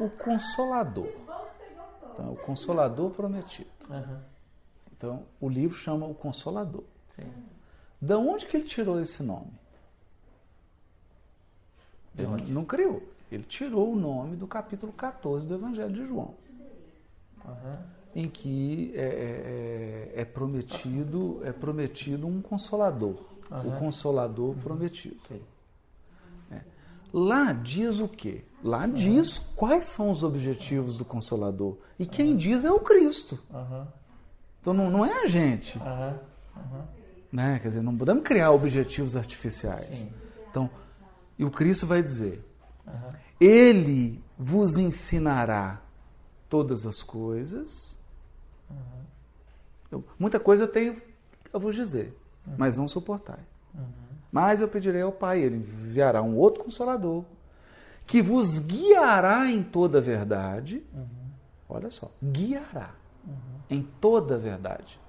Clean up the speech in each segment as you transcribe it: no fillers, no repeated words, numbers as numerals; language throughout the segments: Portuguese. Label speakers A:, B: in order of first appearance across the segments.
A: o Consolador. Então, o Consolador prometido. Então, o livro chama o Consolador.
B: Sim.
A: Da onde que ele tirou esse nome? Ele não criou. Ele tirou o nome do capítulo 14 do Evangelho de João. Em que é prometido um Consolador. O Consolador prometido. Lá diz o quê? Lá diz quais são os objetivos do Consolador. E quem diz é o Cristo. Então não é a gente. Né? Quer dizer, não podemos criar objetivos artificiais.
B: Sim.
A: Então, e o Cristo vai dizer, Ele vos ensinará todas as coisas. Muita coisa eu tenho a vos dizer, mas não suportai. Mas eu pedirei ao Pai, Ele enviará um outro Consolador, que vos guiará em toda a verdade. Olha só, guiará em toda a verdade.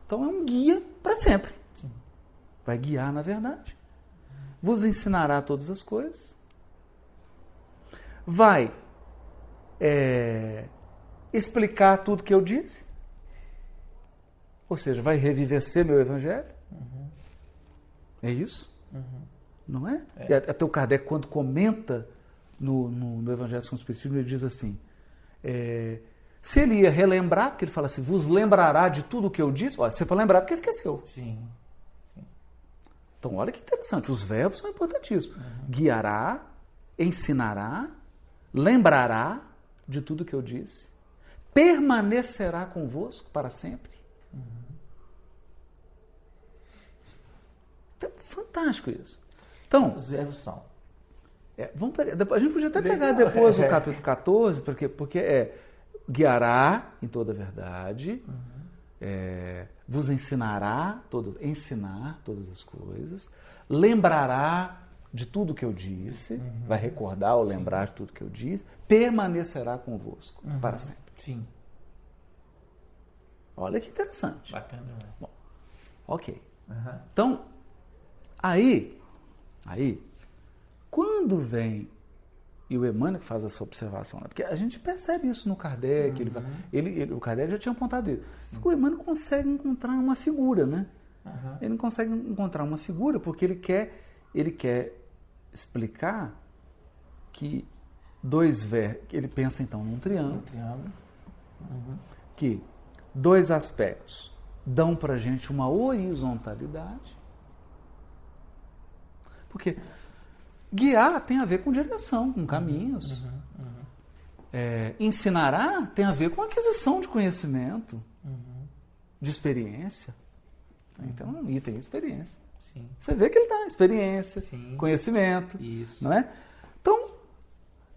A: Então é um guia para sempre. Vai guiar na verdade. Vos ensinará todas as coisas. Vai explicar tudo que eu disse. Ou seja, vai revivecer meu evangelho. É isso? Não é? E até o Kardec, quando comenta no Evangelho segundo o Espiritismo, ele diz assim, se ele ia relembrar, porque ele fala assim, vos lembrará de tudo o que eu disse. Olha, você foi lembrar porque esqueceu.
B: Sim.
A: Então, olha que interessante, os verbos são importantíssimos. Guiará, ensinará, lembrará de tudo que eu disse, permanecerá convosco para sempre. Então, fantástico isso. Então,
B: Os verbos são.
A: Vamos pegar, a gente podia até pegar depois o capítulo 14, porque guiará em toda a verdade, vos ensinar todas as coisas, lembrará de tudo que eu disse, vai recordar ou lembrar de tudo que eu disse, permanecerá convosco para sempre.
B: Sim.
A: Olha que interessante.
B: Bacana.
A: Bom, ok. Então, aí, quando vem, e o Emmanuel que faz essa observação, né? Porque a gente percebe isso no Kardec, o Kardec já tinha apontado isso. O Emmanuel consegue encontrar uma figura, né? Ele não consegue encontrar uma figura porque ele quer explicar que ele pensa então num triângulo, que dois aspectos dão pra gente uma horizontalidade, porque guiar tem a ver com direção, com caminhos. Ensinará tem a ver com aquisição de conhecimento, de experiência. Então, é um item de experiência.
B: Sim.
A: Você vê que ele está experiência, conhecimento.
B: Isso.
A: Não é? Então, o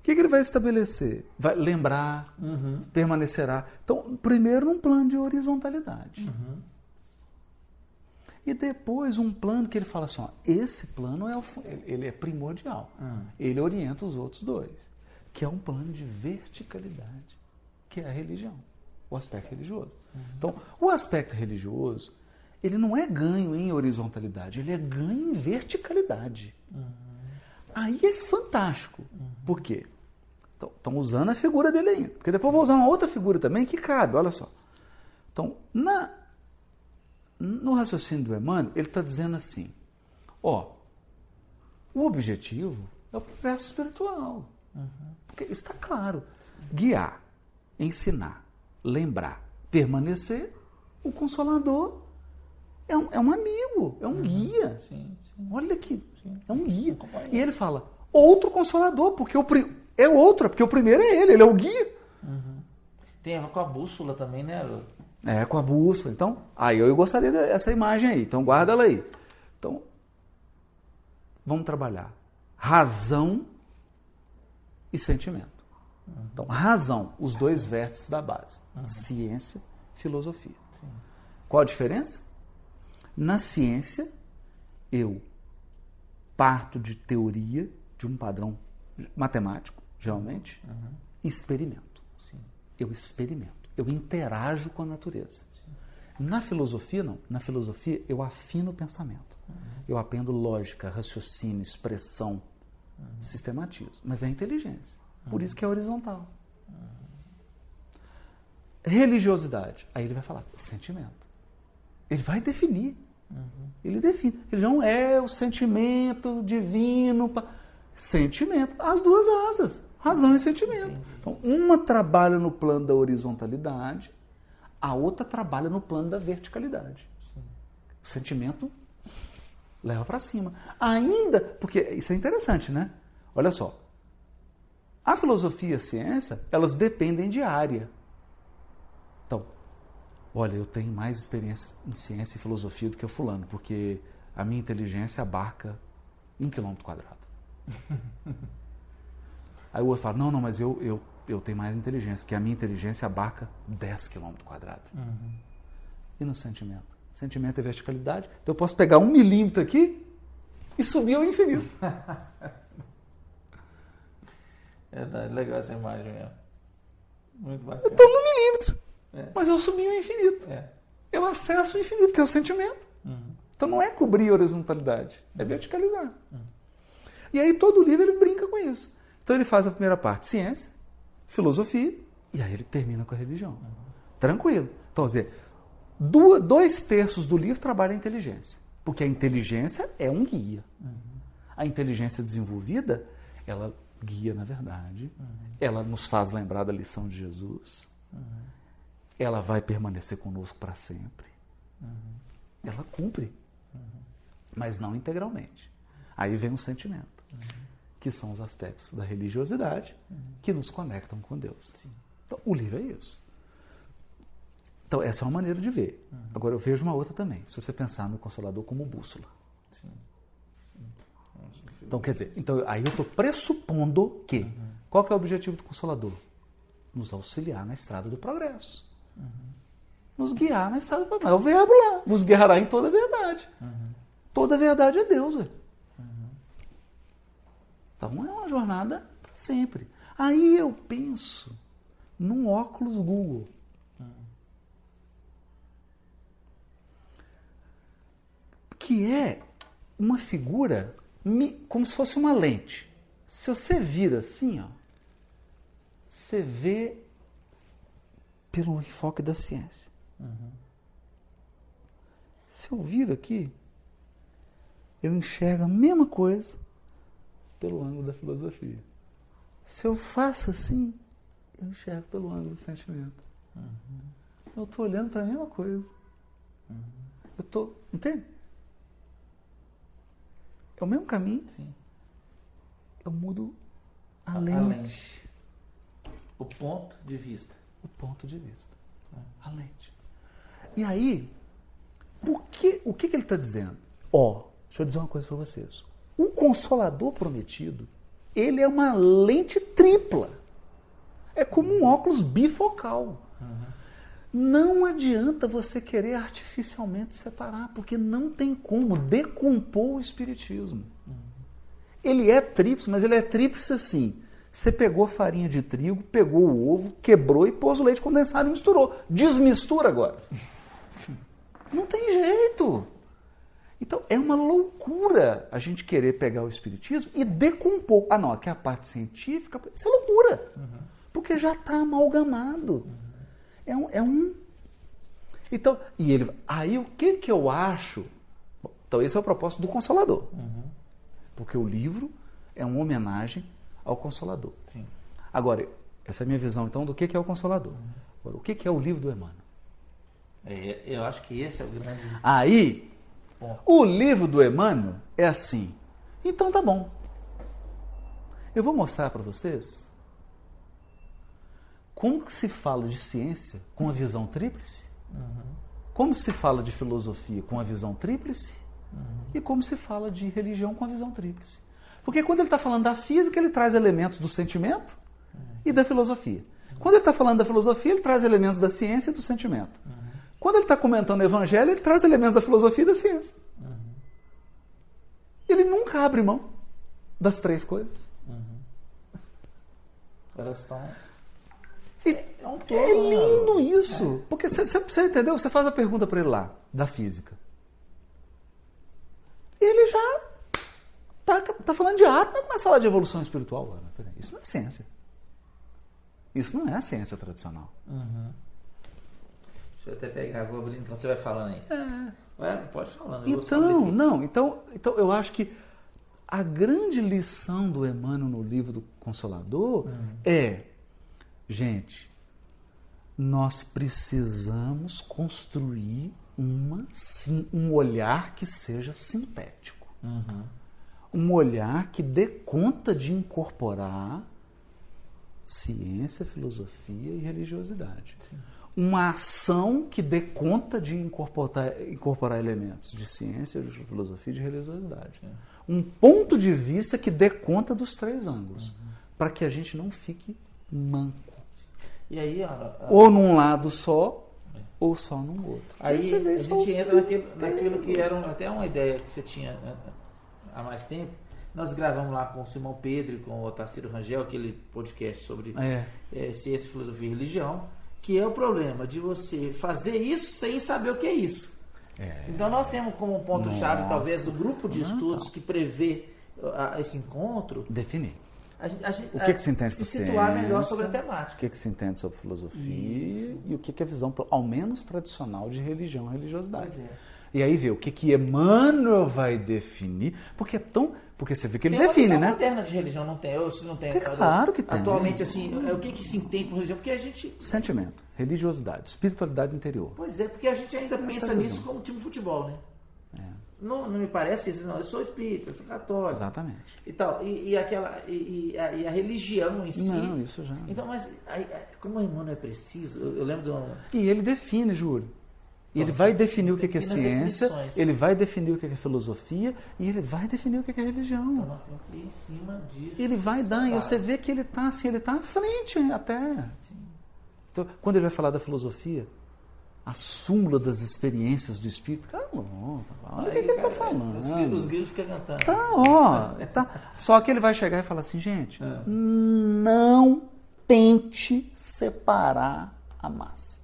A: que ele vai estabelecer? Vai lembrar, permanecerá. Então, primeiro num plano de horizontalidade. E depois um plano que ele fala assim, esse plano ele é primordial. Ele orienta os outros dois, que é um plano de verticalidade, que é a religião, o aspecto religioso. Então, o aspecto religioso, ele não é ganho em horizontalidade, ele é ganho em verticalidade. Aí é fantástico. Por quê? Estão usando a figura dele ainda, porque depois eu vou usar uma outra figura também que cabe, olha só. Então, no raciocínio do Emmanuel, ele está dizendo assim, o objetivo é o progresso espiritual. Porque está claro. Guiar, ensinar, lembrar, permanecer, o Consolador é um amigo, é um guia.
B: Sim.
A: Olha aqui, é um guia. E ele fala, outro Consolador, porque porque o primeiro é ele é o guia.
B: Tem a ver com a bússola também, né?
A: Com a bússola. Então, eu gostaria dessa imagem aí. Então, guarda ela aí. Então, vamos trabalhar. Razão e sentimento. Então, razão, os dois vértices da base. Ciência, filosofia. Qual a diferença? Na ciência, eu parto de teoria, de um padrão matemático, geralmente, e experimento. Eu experimento. Eu interajo com a natureza. Na filosofia, não. Na filosofia, eu afino o pensamento. Eu aprendo lógica, raciocínio, expressão. Sistematizo. Mas é inteligência. Por isso que é horizontal. Religiosidade. Aí ele vai falar, sentimento. Ele vai definir. Ele define. Religião é o sentimento divino. Sentimento. As duas asas. Razão e sentimento. Então, uma trabalha no plano da horizontalidade, a outra trabalha no plano da verticalidade. O sentimento leva para cima. Ainda, porque isso é interessante, né? Olha só. A filosofia e a ciência, elas dependem de área. Então, olha, eu tenho mais experiência em ciência e filosofia do que o fulano, porque a minha inteligência abarca 1 km². Aí o outro fala, não, mas eu tenho mais inteligência, porque a minha inteligência abarca 10 km². E no sentimento? Sentimento é verticalidade. Então eu posso pegar 1 milímetro aqui e subir ao infinito.
B: É legal essa imagem mesmo. Muito bacana.
A: Eu estou no milímetro, mas eu subi ao infinito.
B: É.
A: Eu acesso o infinito, que é o sentimento. Então não é cobrir a horizontalidade, é verticalizar. E aí todo livro ele brinca com isso. Então ele faz a primeira parte, ciência, filosofia, e aí ele termina com a religião. Tranquilo. Então, quer dizer, 2/3 do livro trabalha a inteligência. Porque a inteligência é um guia. A inteligência desenvolvida, ela guia na verdade. Ela nos faz lembrar da lição de Jesus. Ela vai permanecer conosco para sempre. Ela cumpre. Mas não integralmente. Aí vem o sentimento. Que são os aspectos da religiosidade que nos conectam com Deus. Então, o livro é isso. Então, essa é uma maneira de ver. Agora, eu vejo uma outra também. Se você pensar no Consolador como bússola. Então, quer dizer, aí eu estou pressupondo que... Qual que é o objetivo do Consolador? Nos auxiliar na estrada do progresso. Nos guiar na estrada do progresso. É o verbo lá. Vos guiará em toda a verdade. Toda a verdade é Deus, velho. Então, é uma jornada para sempre. Aí eu penso num óculos Google. Que é uma figura como se fosse uma lente. Se você vira assim, ó, você vê pelo enfoque da ciência. Se eu viro aqui, eu enxergo a mesma coisa pelo ângulo da filosofia. Se eu faço assim, eu enxergo pelo ângulo do sentimento. Eu estou olhando para a mesma coisa. Eu estou... Entende? É o mesmo caminho.
B: Sim.
A: Eu mudo a
B: lente.
A: lente.
B: O ponto de vista.
A: O ponto de vista. A lente. E aí, o que ele está dizendo? Deixa eu dizer uma coisa para vocês. O Consolador Prometido, ele é uma lente tripla. É como um óculos bifocal. Não adianta você querer artificialmente separar, porque não tem como decompor o espiritismo. Ele é tríplice, mas ele é tríplice assim. Você pegou farinha de trigo, pegou o ovo, quebrou e pôs o leite condensado e misturou. Desmistura agora. Não tem jeito. Então, é uma loucura a gente querer pegar o espiritismo e decompor. Não, aqui é a parte científica. Isso é loucura. Porque já está amalgamado. Então, aí o que eu acho? Então, esse é o propósito do Consolador. Porque o livro é uma homenagem ao Consolador.
B: Sim.
A: Agora, essa é a minha visão, então, do que é o Consolador. Agora, o que é o livro do Emmanuel?
B: Eu acho que esse é o grande...
A: Aí,
B: ponto.
A: O livro do Emmanuel é assim. Então, tá bom. Eu vou mostrar para vocês como que se fala de ciência com a visão tríplice, como se fala de filosofia com a visão tríplice e como se fala de religião com a visão tríplice. Porque quando ele está falando da física, ele traz elementos do sentimento e da filosofia. Quando ele está falando da filosofia, ele traz elementos da ciência e do sentimento. Quando ele está comentando o evangelho, ele traz elementos da filosofia e da ciência. Ele nunca abre mão das três coisas.
B: Elas estão...
A: É lindo isso. Porque você entendeu? Você faz a pergunta para ele lá, da física. Ele já Tá falando de arte, mas começa a falar de evolução espiritual. Isso não é ciência. Isso não é a ciência tradicional.
B: Uhum. Deixa eu até pegar, vou abrir enquanto você vai falando aí. Pode falar.
A: Então eu acho que a grande lição do Emmanuel no livro do Consolador é, gente, nós precisamos construir um olhar que seja sintético. Um olhar que dê conta de incorporar ciência, filosofia e religiosidade. Sim. Uma ação que dê conta de incorporar elementos de ciência, de filosofia e de religiosidade. Um ponto de vista que dê conta dos três ângulos, para que a gente não fique manco.
B: E aí,
A: ou num lado só, ou só num outro.
B: Aí a gente entra naquilo que era até uma ideia que você tinha há mais tempo. Nós gravamos lá com o Simão Pedro e com o Otacílio Rangel, aquele podcast sobre ciência, filosofia e religião, que é o problema de você fazer isso sem saber o que é isso. Então nós temos como ponto-chave, talvez, do grupo de estudos que prevê esse encontro...
A: Definir.
B: O
A: que se entende por ciência,
B: situar melhor sobre a temática.
A: O que se entende sobre filosofia e o que é a visão, ao menos tradicional, de religião e religiosidade. E aí ver o que Emmanuel vai definir, porque você vê que ele define, né?
B: Tem uma moderna de religião, não tem? Não tem.
A: Claro que tem.
B: Atualmente, assim, o que se entende por religião? Porque a gente...
A: Sentimento, religiosidade, espiritualidade interior.
B: Pois é, porque a gente ainda pensa nisso como time de futebol, né? Não me parece isso, não. Eu sou espírita, eu sou católico.
A: Exatamente.
B: E tal. E a religião em si.
A: Não, isso já.
B: Então, mas como o Emmanuel é preciso, eu lembro de uma...
A: E ele define, Júlio. E ele vai definir o que é ciência, ele vai definir o que é filosofia e ele vai definir o que é religião.
B: Então nós temos que ir em cima disso.
A: Ele vai dar, e você vê que ele está assim, ele está à frente até. Sim. Então, quando ele vai falar da filosofia, a súmula das experiências do espírito, cara, olha o que ele está falando.
B: Os grilos ficam cantando.
A: Tá. Só que ele vai chegar e falar assim, gente, não tente separar a massa.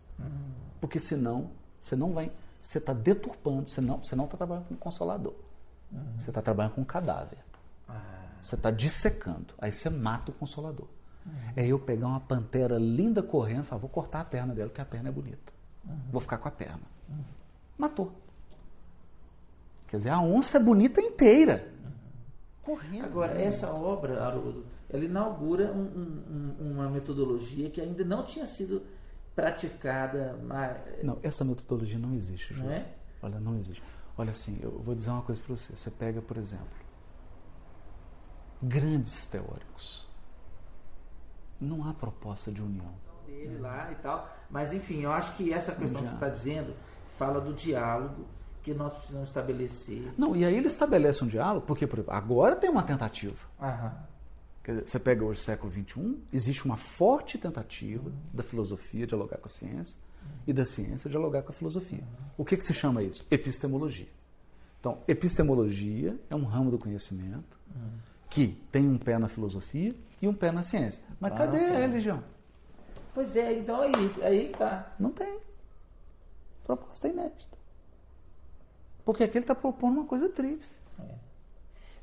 A: Porque senão você não vai, você está deturpando, você não está trabalhando com consolador. Você está trabalhando com cadáver. Você está dissecando. Aí você mata o consolador. É eu pegar uma pantera linda correndo e falar, vou cortar a perna dela, porque a perna é bonita. Vou ficar com a perna. Matou. Quer dizer, a onça é bonita inteira. Correndo.
B: Agora, essa obra, Haroldo, ela inaugura uma metodologia que ainda não tinha sido praticada.
A: Não, essa metodologia não existe, João.
B: Não é?
A: Olha, não existe. Olha assim, eu vou dizer uma coisa para você. Você pega, por exemplo, grandes teóricos. Não há proposta de união.
B: Dele lá e tal. Mas, enfim, eu acho que essa questão que você está dizendo fala do diálogo que nós precisamos estabelecer.
A: Não, e aí ele estabelece um diálogo, porque, por exemplo, agora tem uma tentativa. Quer dizer, você pega hoje o século XXI, existe uma forte tentativa da filosofia dialogar com a ciência e da ciência dialogar com a filosofia. O que se chama isso? Epistemologia. Então, epistemologia é um ramo do conhecimento que tem um pé na filosofia e um pé na ciência. Mas cadê a religião?
B: Pois é, então é isso. Aí tá.
A: Não tem. Proposta inédita. Porque aqui ele está propondo uma coisa tríplice.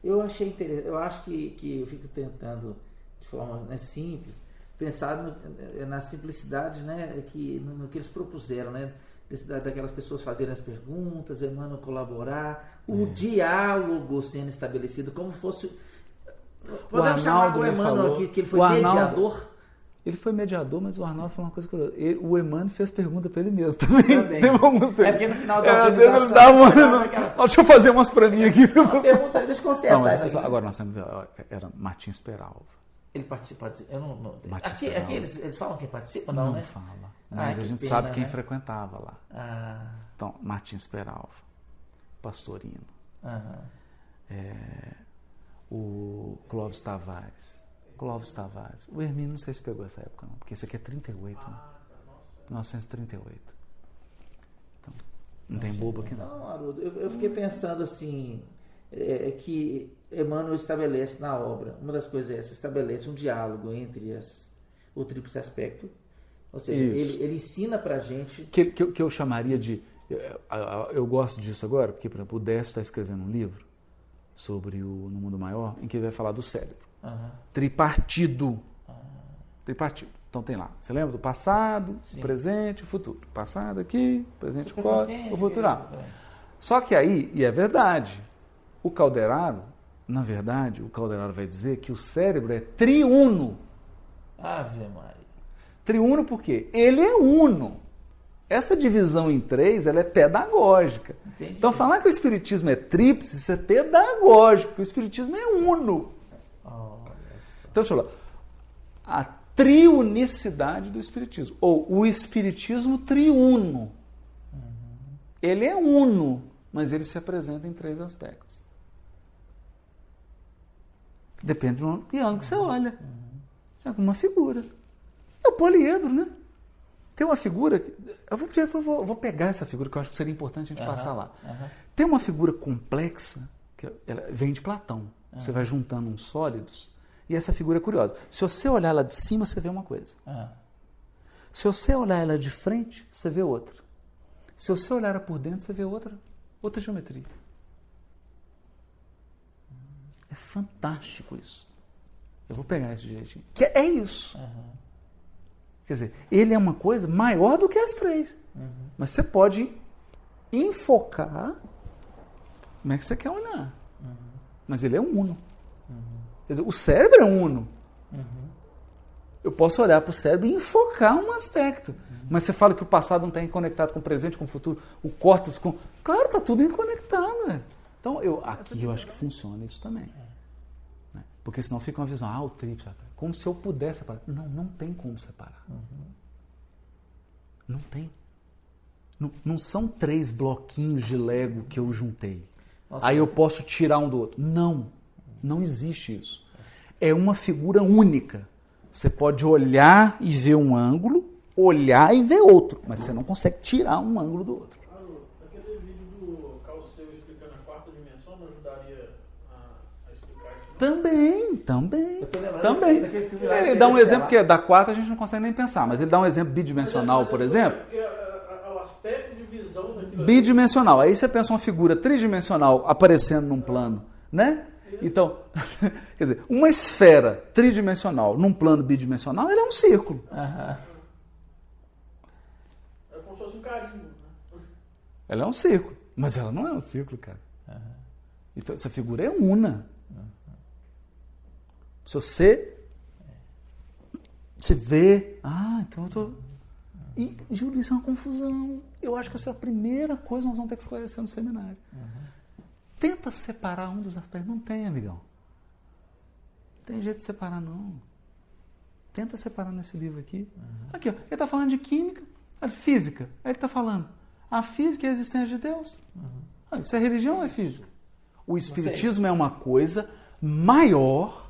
B: Eu achei interessante, eu acho que eu fico tentando, de forma simples, pensar na simplicidade, né, no que eles propuseram, né, daquelas pessoas fazerem as perguntas, Emmanuel colaborar, o diálogo sendo estabelecido, como fosse... Podemos chamar o Emmanuel aqui, que ele foi mediador?
A: Ele foi mediador, mas o Arnaldo falou uma coisa curiosa. O Emmanuel fez pergunta para ele mesmo também.
B: Teve algumas perguntas. É porque no final da
A: organização... Deixa eu fazer umas para mim aqui.
B: Pergunta, deixa eu consertar.
A: Agora nós temos... Era Martins Peralva.
B: Ele participa... Aqui eles falam quem participa? Não, né?
A: Não fala. Mas a gente sabe quem frequentava lá. Então, Martins Peralva, Pastorino, o Clóvis Tavares. O Hermínio, não sei se pegou essa época, não, porque esse aqui é 38, né? 1938. Então, não tem bobo aqui, não.
B: Não, Haroldo, eu fiquei pensando assim, que Emmanuel estabelece na obra, uma das coisas é essa, estabelece um diálogo entre o tríplice aspecto, ou seja, ele ensina pra gente...
A: Que eu chamaria de... Eu gosto disso agora, porque, por exemplo, o Décio está escrevendo um livro No Mundo Maior, em que ele vai falar do cérebro. Tripartido. Tripartido. Então tem lá, você lembra do passado, o presente e o futuro. Passado aqui, presente o futuro lá. Só que aí, e é verdade, o Calderaro, na verdade, o Calderaro vai dizer que o cérebro é triuno.
B: Ave Maria.
A: Triuno por quê? Ele é uno. Essa divisão em três, ela é pedagógica.
B: Entendi.
A: Então falar que o espiritismo é tríplice, isso é pedagógico, porque o espiritismo é uno. Então deixa eu falar. A triunicidade do espiritismo, ou o espiritismo triuno. Ele é uno, mas ele se apresenta em três aspectos. Depende do ângulo que você olha. É uma figura. É o poliedro, né? Tem uma figura... Eu vou pegar essa figura, que eu acho que seria importante a gente passar lá. Tem uma figura complexa, que ela vem de Platão. Você vai juntando uns sólidos, e essa figura é curiosa. Se você olhar ela de cima, você vê uma coisa. Se você olhar ela de frente, você vê outra. Se você olhar ela por dentro, você vê outra geometria. É fantástico isso. Eu vou pegar esse jeitinho. Que é isso. Quer dizer, ele é uma coisa maior do que as três. Mas você pode enfocar como é que você quer olhar. Mas ele é uno. Quer dizer, o cérebro é uno. Eu posso olhar para o cérebro e enfocar um aspecto. Mas você fala que o passado não está conectado com o presente, com o futuro, o córtex com... Claro, está tudo conectado. Né? Então, aqui eu acho que funciona isso também. Né? Porque senão fica uma visão, o tríplice, como se eu pudesse separar. Não tem como separar. Não tem. Não são 3 bloquinhos de Lego que eu juntei. Nossa, aí eu posso tirar um do outro. Não existe isso. É uma figura única. Você pode olhar e ver um ângulo, olhar e ver outro, mas você não consegue tirar um ângulo do outro.
C: Aquele vídeo do Carl Sagan explicando a 4ª dimensão não ajudaria a explicar isso?
A: Também. Ele dá um exemplo que da 4 a gente não consegue nem pensar, mas ele dá um exemplo bidimensional, por exemplo.
C: O aspecto de visão daquilo
A: bidimensional. Aí você pensa uma figura tridimensional aparecendo num plano, né? Então, quer dizer, uma esfera tridimensional num plano bidimensional, ela é um círculo.
C: É como se fosse um carimbo. Né?
A: Ela é um círculo, mas ela não é um círculo, cara. Então, essa figura é una. Se você vê... então eu tô... E, Júlio, isso é uma confusão. Eu acho que essa é a primeira coisa que nós vamos ter que esclarecer no seminário. Tenta separar um dos aspectos. Não tem, amigão. Não tem jeito de separar, não. Tenta separar nesse livro aqui. Aqui, ó. Ele está falando de química, de física. Aí ele está falando. A física é a existência de Deus. Isso é religião ou é física? O espiritismo é uma coisa maior,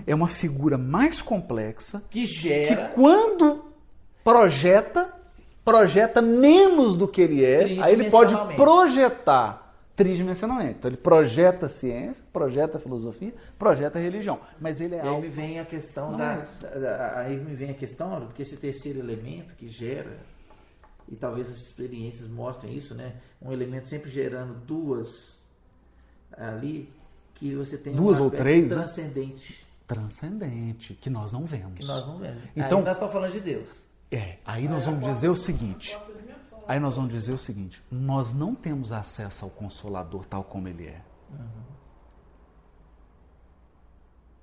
A: é uma figura mais complexa,
B: que gera...
A: que quando projeta menos do que ele é, aí ele pode projetar tridimensionalmente. Então ele projeta a ciência, projeta a filosofia, projeta a religião. Mas ele é algo...
B: Aí me vem a questão aí me vem a questão do que esse terceiro elemento que gera, e talvez as experiências mostrem isso, né? Um elemento sempre gerando duas ali, que você tem
A: duas ou três
B: transcendente.
A: Transcendente, que nós não vemos.
B: Então, aí nós estamos falando de Deus.
A: Aí nós vamos dizer o seguinte. Nós não temos acesso ao Consolador tal como ele é.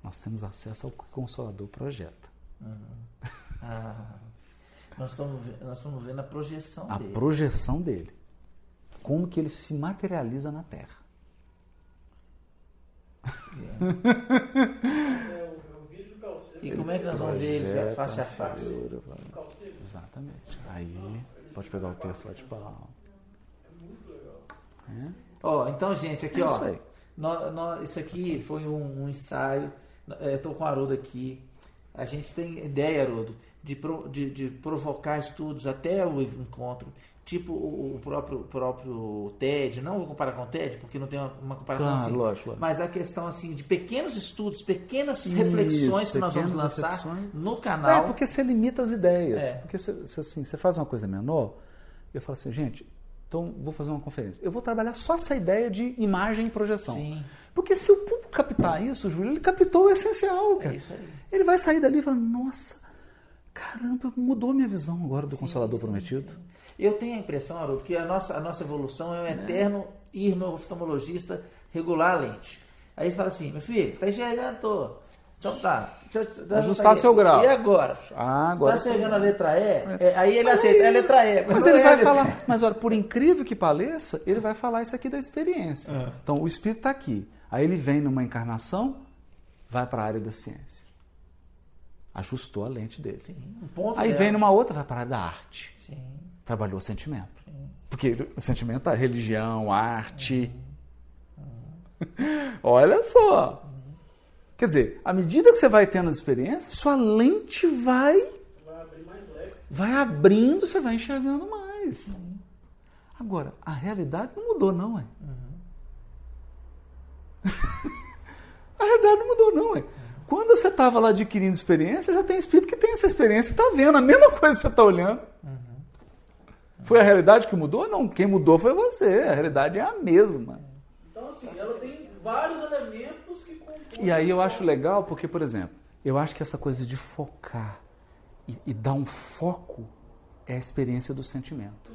A: Nós temos acesso ao que o Consolador projeta.
B: Nós estamos vendo a projeção dele.
A: A projeção dele. Como que ele se materializa na Terra.
B: E como é que nós vamos ver ele face a face?
A: Exatamente. Aí, pode pegar o texto lá de Paulo.
C: É muito legal.
B: Então, gente, aqui, isso aqui foi um ensaio. Estou com o Haroldo aqui. A gente tem ideia, Haroldo, de provocar estudos até o encontro. Tipo o próprio TED, não vou comparar com o TED, porque não tem uma comparação assim.
A: Lógico.
B: Mas a questão assim de pequenos estudos, pequenas reflexões que nós vamos lançar no canal.
A: Porque você limita as ideias. Porque você faz uma coisa menor, eu falo assim, gente, Então, vou fazer uma conferência. Eu vou trabalhar só essa ideia de imagem e projeção.
B: Sim.
A: Porque se o público captar isso, Júlio, ele captou o essencial, cara.
B: É isso aí.
A: Ele vai sair dali e falar, nossa, caramba, mudou minha visão agora do Consolador Prometido.
B: Sim. Eu tenho a impressão, Haroldo, que a nossa evolução é um eterno ir no oftalmologista regular a lente. Aí você fala assim, meu filho, tá enxergando, tô. Então tá.
A: Ajustar seu grau.
B: E agora?
A: Agora
B: tá enxergando a letra E? Aí ele aceita, é a letra E.
A: Mas ele vai falar, mas olha, por incrível que pareça, ele vai falar isso aqui da experiência. Então, o espírito está aqui. Aí ele vem numa encarnação, vai para a área da ciência. Ajustou a lente dele.
B: Sim, um ponto
A: aí
B: dela.
A: vem numa outra, vai para a área da arte.
B: Sim.
A: Trabalhou o sentimento. Sim. Porque o sentimento é religião, arte. Olha só. Quer dizer, à medida que você vai tendo as experiências, sua lente vai
C: abrir mais leque.
A: Vai abrindo, você vai enxergando mais. Agora, a realidade não mudou, não, é? A realidade não mudou, não, é? Quando você estava lá adquirindo experiência, já tem espírito que tem essa experiência e está vendo a mesma coisa que você está olhando. Foi a realidade que mudou? Não, quem mudou foi você. A realidade é a mesma.
C: Então, assim, ela tem vários elementos que compõem.
A: E aí eu acho legal porque, por exemplo, eu acho que essa coisa de focar e dar um foco é a experiência do sentimento.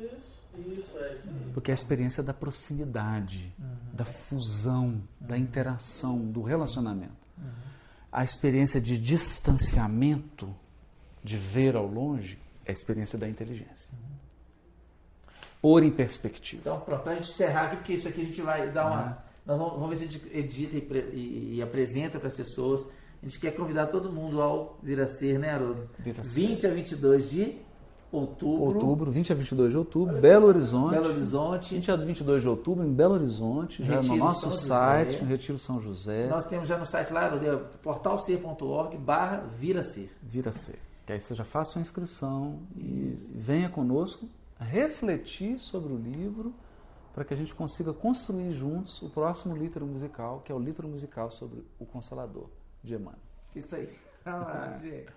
C: Isso aí.
A: Porque é a experiência da proximidade, da fusão, da interação, do relacionamento. A experiência de distanciamento, de ver ao longe, é a experiência da inteligência. Pôr em perspectiva.
B: Então, pronto, para a gente encerrar aqui, porque isso aqui a gente vai dar uma... Nós vamos ver se a gente edita e apresenta para as pessoas. A gente quer convidar todo mundo ao Vir a Ser, né, Haroldo? 20 a 22 de outubro.
A: 20 a 22 de outubro, Belo Horizonte.
B: 20
A: a 22 de outubro em Belo Horizonte, já no nosso site, no Retiro São José.
B: Nós temos já no site lá, portalser.org/Vir-a-Ser.
A: Vir-a-Ser. Que aí você já faça sua inscrição e venha conosco refletir sobre o livro para que a gente consiga construir juntos o próximo livro musical, que é o livro musical sobre o Consolador de Emmanuel.
B: Isso aí. Vamos lá, gente.